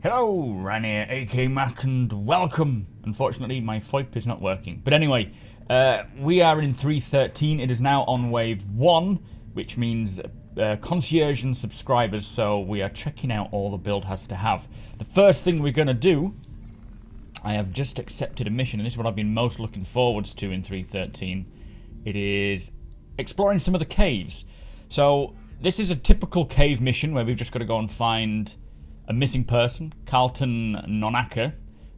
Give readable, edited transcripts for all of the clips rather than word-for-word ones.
Hello, Ran here, AK Mac, and welcome. Unfortunately, my FOIP is not working. But anyway, we are in 3.13. It is now on wave 1, which means concierge and subscribers, so we are checking out all the build has to have. The first thing we're going to do, I have just accepted a mission, and this is what I've been most looking forwards to in 3.13. It is exploring some of the caves. So, this is a typical cave mission where we've just got to go and find a missing person, Carlton Nonaka,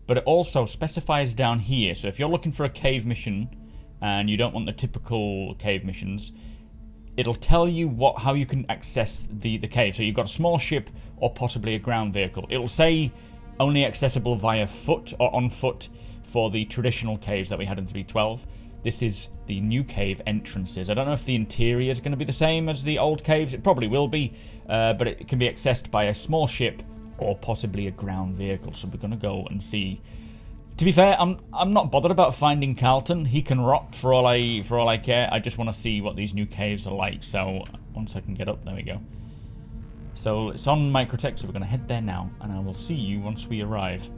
but it also specifies down here. So if you're looking for a cave mission and you don't want the typical cave missions, it'll tell you how you can access the cave. So you've got a small ship or possibly a ground vehicle. It'll say only accessible via foot or on foot for the traditional caves that we had in 3.12. This is the new cave entrances. I don't know if the interior is going to be the same as the old caves. It probably will be, but it can be accessed by a small ship or possibly a ground vehicle. So we're going to go and see. To be fair, I'm not bothered about finding Carlton. He can rot for all I care. I just want to see what these new caves are like. So once I can get up, there we go. So it's on Microtech, so we're going to head there now, and I will see you once we arrive.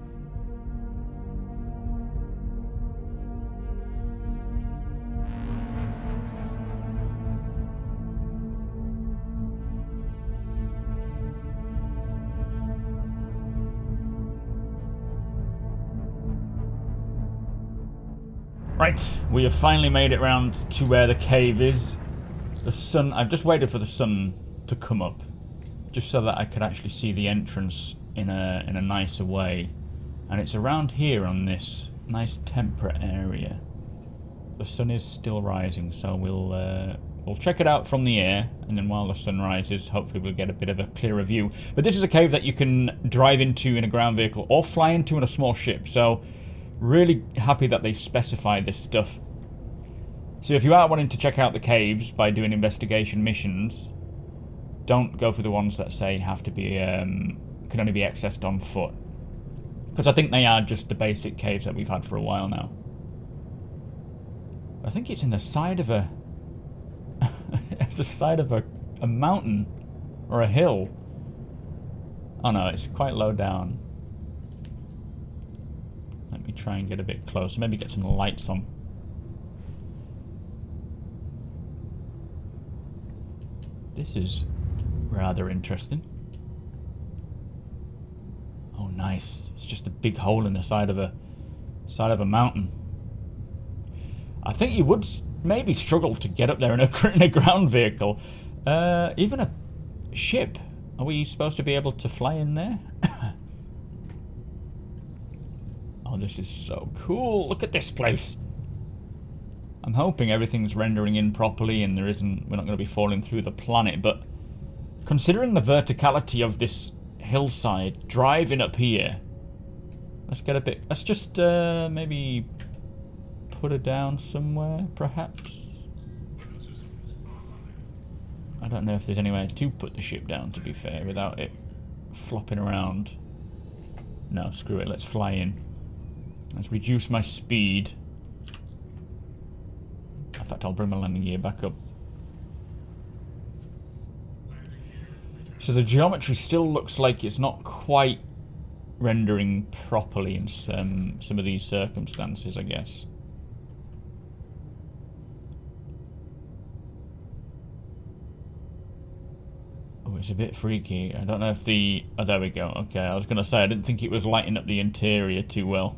Right, we have finally made it round to where the cave is. The sun, I've just waited for the sun to come up, just so that I could actually see the entrance in a nicer way. And it's around here on this nice temperate area. The sun is still rising, so we'll check it out from the air, and then while the sun rises, hopefully we'll get a bit of a clearer view. But this is a cave that you can drive into in a ground vehicle or fly into in a small ship, so really happy that they specify this stuff. So if you are wanting to check out the caves by doing investigation missions, don't go for the ones that say have to be can only be accessed on foot, because I think they are just the basic caves that we've had for a while now. I think it's in the side of a the side of a mountain or a hill. Oh no, it's quite low down. Let me try and get a bit closer. Maybe get some lights on. This is rather interesting. Oh, nice. It's just a big hole in the side of a mountain. I think you would maybe struggle to get up there in a ground vehicle. Even a ship. Are we supposed to be able to fly in there? Oh, this is so cool. Look at this place. I'm hoping everything's rendering in properly and we're not going to be falling through the planet, but considering the verticality of this hillside, driving up here, let's just maybe put her down somewhere, perhaps. I don't know if there's anywhere to put the ship down, to be fair, without it flopping around. No, screw it, let's fly in. Let's reduce my speed. In fact, I'll bring my landing gear back up. So the geometry still looks like it's not quite rendering properly in some of these circumstances, I guess. Oh, it's a bit freaky. I don't know if the... Oh, there we go. Okay, I was going to say, I didn't think it was lighting up the interior too well.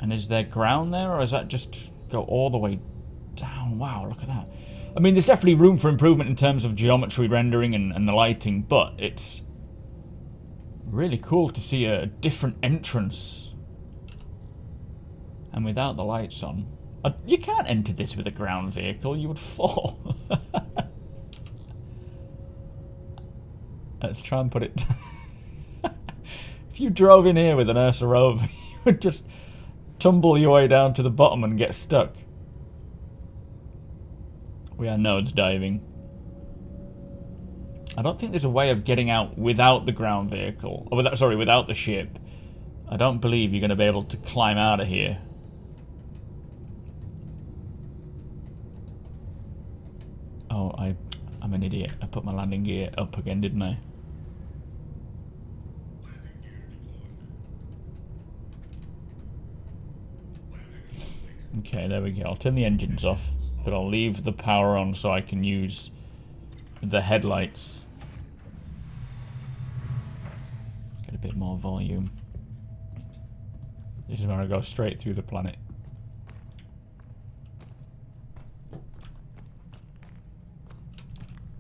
And is there ground there, or does that just go all the way down? Wow, look at that. I mean, there's definitely room for improvement in terms of geometry rendering and the lighting, but it's really cool to see a different entrance. And without the lights on. You can't enter this with a ground vehicle, you would fall. Let's try and put it... If you drove in here with an Ursa Rover, you would just tumble your way down to the bottom and get stuck. We are nose diving. I don't think there's a way of getting out without the ground vehicle. Or without the ship. I don't believe you're going to be able to climb out of here. Oh, I'm an idiot. I put my landing gear up again, didn't I? Okay, there we go. I'll turn the engines off, but I'll leave the power on so I can use the headlights. Get a bit more volume. This is where I go straight through the planet.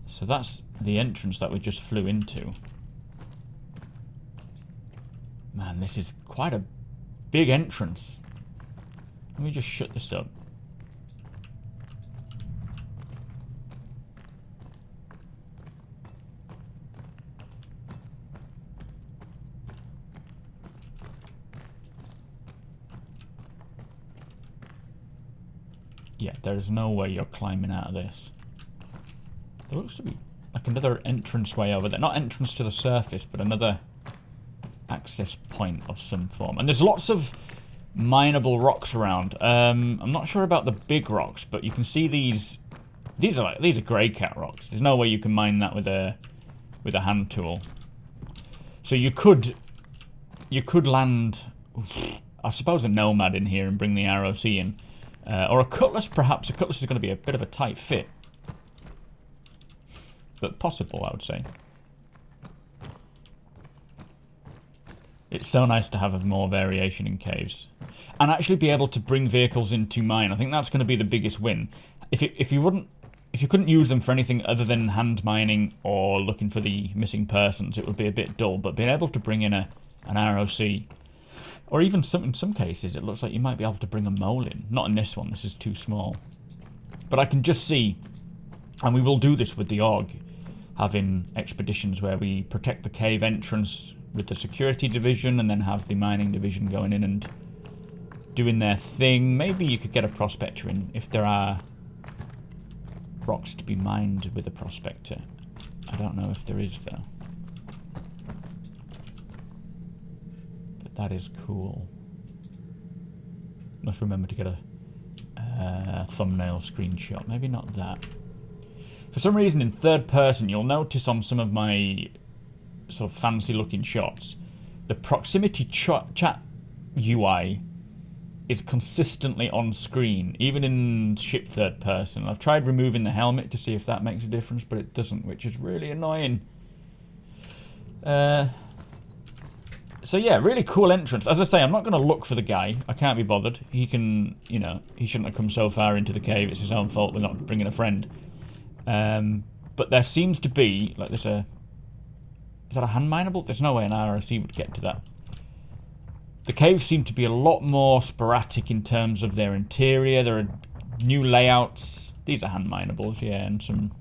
So that's the entrance that we just flew into. Man, this is quite a big entrance. Let me just shut this up. Yeah, there's no way you're climbing out of this. There looks to be like another entrance way over there. Not entrance to the surface, but another access point of some form. And there's lots of mineable rocks around. I'm not sure about the big rocks, but you can see these. These are grey cat rocks. There's no way you can mine that with a hand tool. So you could land, I suppose, a nomad in here and bring the ROC in, or a cutlass. Perhaps a cutlass is going to be a bit of a tight fit, but possible, I would say. It's so nice to have more variation in caves. And actually be able to bring vehicles into mine. I think that's going to be the biggest win. If you couldn't use them for anything other than hand mining or looking for the missing persons, it would be a bit dull. But being able to bring in an ROC, or even in some cases, it looks like you might be able to bring a mole in. Not in this one, this is too small. But I can just see, and we will do this with the AUG, having expeditions where we protect the cave entrance with the security division and then have the mining division going in and doing their thing. Maybe you could get a prospector in if there are rocks to be mined with a prospector. I don't know if there is, though. But that is cool. Must remember to get a thumbnail screenshot. Maybe not that. For some reason, in third person, you'll notice on some of my sort of fancy looking shots, the proximity chat UI is consistently on screen, even in ship third person. I've tried removing the helmet to see if that makes a difference, but it doesn't, which is really annoying. So yeah, really cool entrance. As I say, I'm not going to look for the guy. I can't be bothered. He can, you know, he shouldn't have come so far into the cave. It's his own fault. We're not bringing a friend. But there seems to be, like, there's a... Is that a hand mineable? There's no way an ROC would get to that. The caves seem to be a lot more sporadic in terms of their interior. There are new layouts. These are hand minables, yeah, and some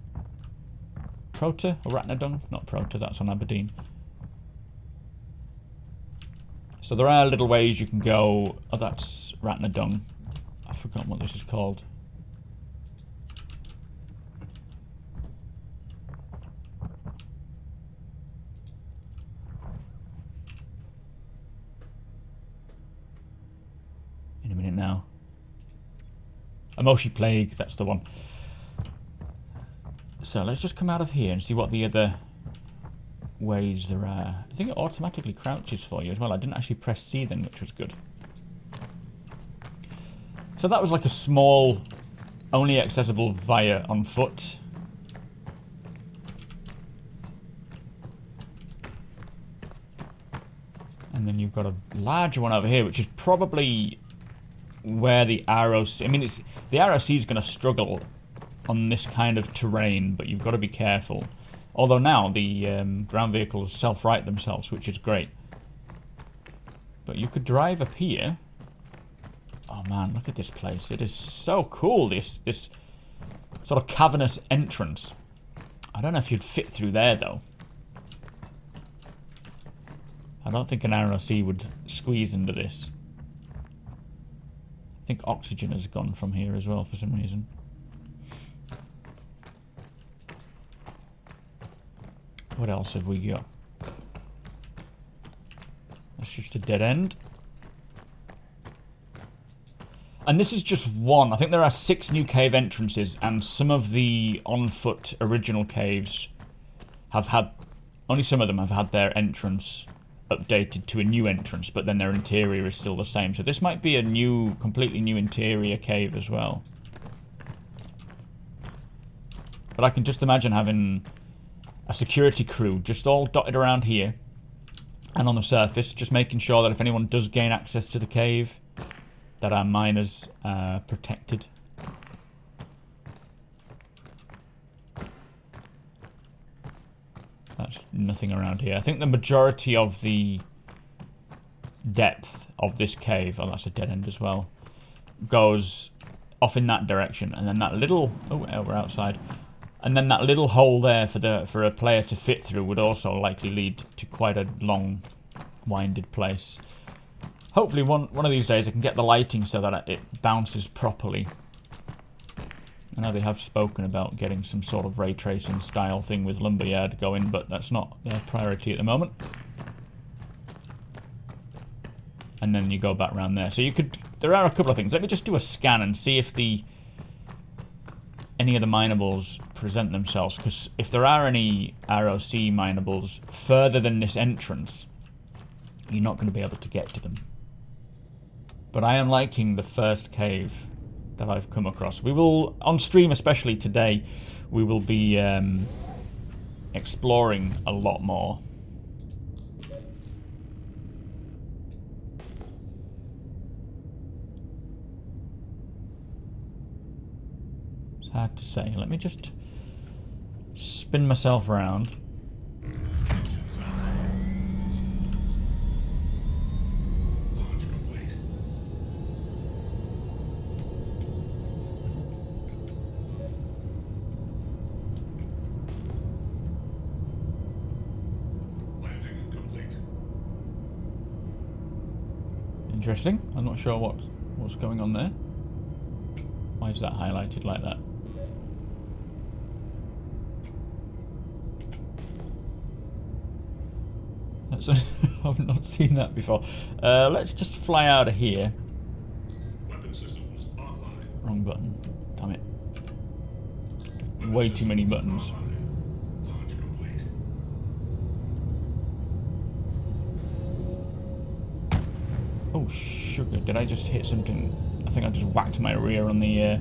Prota or Ratnadung? Not Prota, that's on Aberdeen. So there are little ways you can go. Oh, that's Ratnadung. I've forgotten what this is called. In a minute now. Amoshi Plague, that's the one. So let's just come out of here and see what the other ways there are. I think it automatically crouches for you as well. I didn't actually press C then, which was good. So that was like a small, only accessible via on foot. And then you've got a larger one over here, which is probably where the ROC... I mean, the ROC is going to struggle on this kind of terrain, but you've got to be careful. Although now the ground vehicles self-right themselves, which is great. But you could drive up here. Oh man, look at this place. It is so cool, this sort of cavernous entrance. I don't know if you'd fit through there, though. I don't think an ROC would squeeze into this. I think oxygen has gone from here as well for some reason. What else have we got? That's just a dead end. And this is just one. I think there are 6 new cave entrances, and some of the on-foot original caves have had... Only some of them have had their entrance updated to a new entrance, but then their interior is still the same. So this might be a new, completely new interior cave as well. But I can just imagine having a security crew just all dotted around here and on the surface, just making sure that if anyone does gain access to the cave, that our miners are protected. That's nothing around here. I think the majority of the depth of this cave, oh, that's a dead end as well, goes off in that direction, and then that little, oh, we're outside, and then that little hole there for a player to fit through would also likely lead to quite a long, winded place. Hopefully one of these days I can get the lighting so that it bounces properly. I know they have spoken about getting some sort of ray tracing style thing with Lumberyard going, but that's not their priority at the moment. And then you go back around there. So you could, there are a couple of things. Let me just do a scan and see if any of the minables present themselves, because if there are any ROC minables further than this entrance, you're not going to be able to get to them. But I am liking the first cave that I've come across. We will, on stream especially today, we will be exploring a lot more. It's hard to say. Let me just spin myself around. Interesting. I'm not sure what's going on there. Why is that highlighted like that? I've not seen that before. Let's just fly out of here. Weapon systems offline. Wrong button. Damn it. Way too many buttons. Launch complete. Oh, sugar. Did I just hit something? I think I just whacked my rear on the...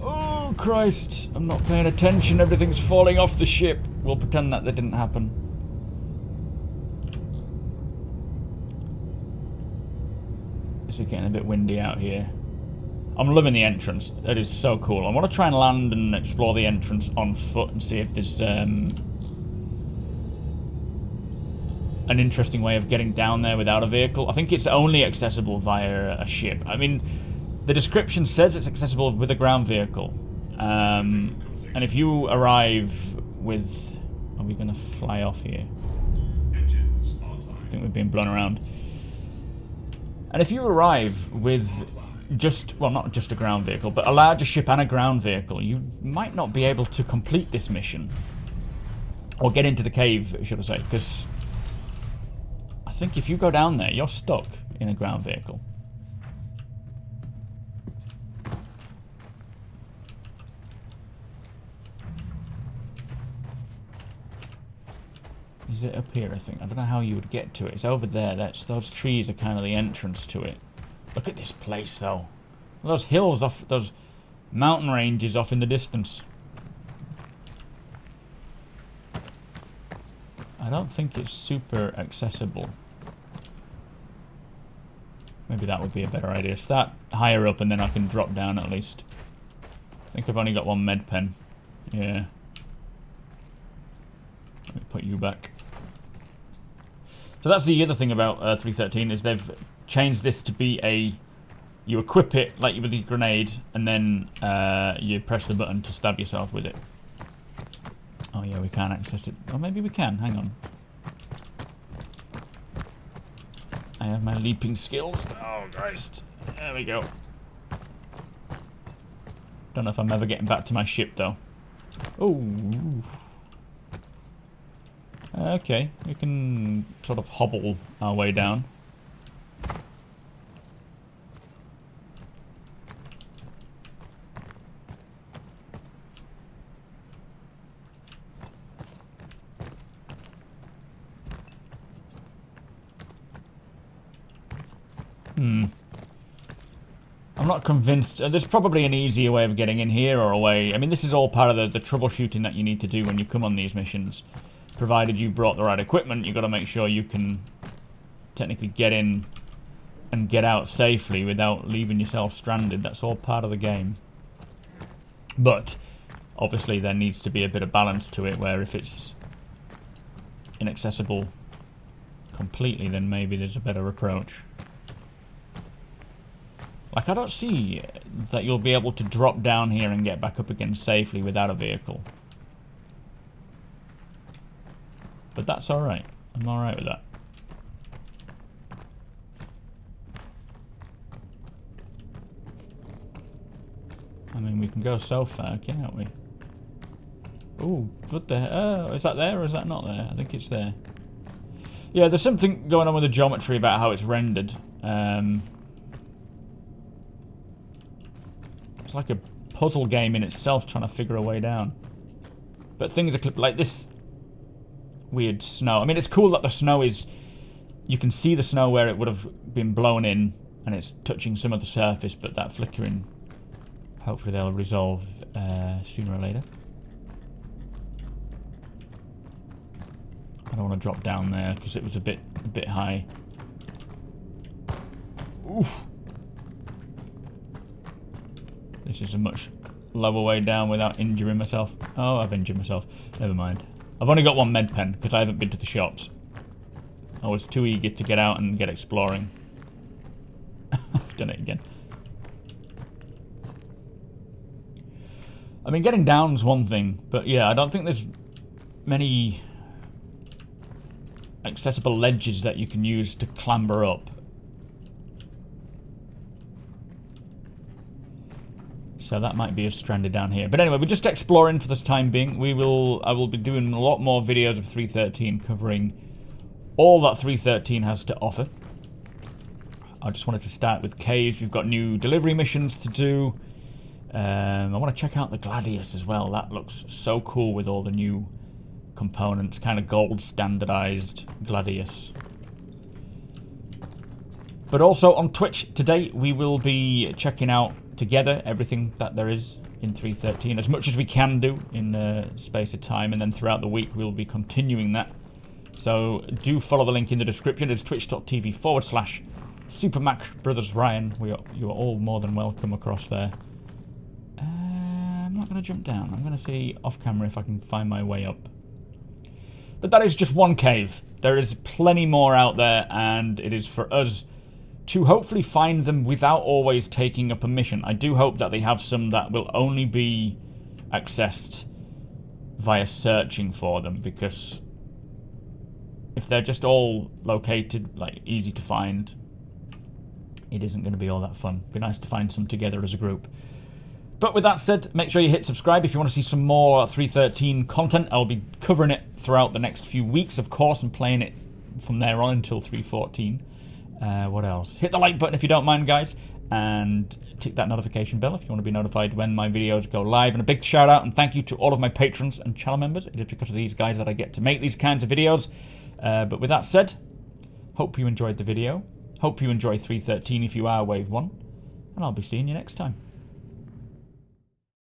Oh, Christ. I'm not paying attention. Everything's falling off the ship. We'll pretend that didn't happen. This is getting a bit windy out here. I'm loving the entrance. That is so cool. I want to try and land and explore the entrance on foot and see if there's... an interesting way of getting down there without a vehicle. I think it's only accessible via a ship. I mean, the description says it's accessible with a ground vehicle. And if you arrive with... Are we going to fly off here? Engines offline. I think we're being blown around. And if you arrive with just... Well, not just a ground vehicle, but a larger ship and a ground vehicle, you might not be able to complete this mission. Or get into the cave, should I say, because... I think if you go down there, you're stuck in a ground vehicle. Is it up here, I think? I don't know how you would get to it. It's over there. Those trees are kind of the entrance to it. Look at this place, though. Those hills off, those mountain ranges off in the distance. I don't think it's super accessible. Maybe that would be a better idea. Start higher up and then I can drop down at least. I think I've only got one med pen. Yeah. Let me put you back. So that's the other thing about 3.13 is they've changed this to be a... You equip it like with a grenade and then you press the button to stab yourself with it. Oh yeah, we can't access it. Or maybe we can. Hang on. I have my leaping skills. Oh, Christ. There we go. Don't know if I'm ever getting back to my ship, though. Oh. Okay. We can sort of hobble our way down. I'm not convinced. There's probably an easier way of getting in here or a way. I mean, this is all part of the troubleshooting that you need to do when you come on these missions. Provided you brought the right equipment, you've got to make sure you can technically get in and get out safely without leaving yourself stranded. That's all part of the game. But obviously there needs to be a bit of balance to it, where if it's inaccessible completely, then maybe there's a better approach. Like, I don't see that you'll be able to drop down here and get back up again safely without a vehicle. But that's alright. I'm alright with that. I mean, we can go so far, can't we? Ooh, what the hell? Oh, is that there or is that not there? I think it's there. Yeah, there's something going on with the geometry about how it's rendered. It's like a puzzle game in itself, trying to figure a way down. But things are clipped like this weird snow. I mean, it's cool that the snow is... You can see the snow where it would have been blown in, and it's touching some of the surface, but that flickering... Hopefully they'll resolve sooner or later. I don't want to drop down there because it was a bit high. Oof. This is a much lower way down without injuring myself. Oh, I've injured myself. Never mind. I've only got one med pen because I haven't been to the shops. I was too eager to get out and get exploring. I've done it again. I mean, getting down's one thing, but yeah, I don't think there's many accessible ledges that you can use to clamber up. So that might be us stranded down here. But anyway, we're just exploring for this time being. I will be doing a lot more videos of 3.13 covering all that 3.13 has to offer. I just wanted to start with caves. We've got new delivery missions to do. I want to check out the Gladius as well. That looks so cool with all the new components. Kind of gold standardized Gladius. But also on Twitch today, we will be checking out together everything that there is in 3.13, as much as we can do in the space of time, and then throughout the week we'll be continuing that. So do follow the link in the description. It's twitch.tv/supermacbrothers. You are all more than welcome across there. I'm not going to jump down. I'm going to see off camera if I can find my way up. But that is just one cave. There is plenty more out there, and it is for us to hopefully find them without always taking up a mission. I do hope that they have some that will only be accessed via searching for them, because if they're just all located, like easy to find, it isn't going to be all that fun. It'd be nice to find some together as a group. But with that said, make sure you hit subscribe if you want to see some more 3.13 content. I'll be covering it throughout the next few weeks, of course, and playing it from there on until 3.14. What else? Hit the like button if you don't mind, guys, and tick that notification bell if you want to be notified when my videos go live. And a big shout out and thank you to all of my patrons and channel members. It is because of these guys that I get to make these kinds of videos. But with that said, hope you enjoyed the video. Hope you enjoy 3.13 if you are Wave 1. And I'll be seeing you next time.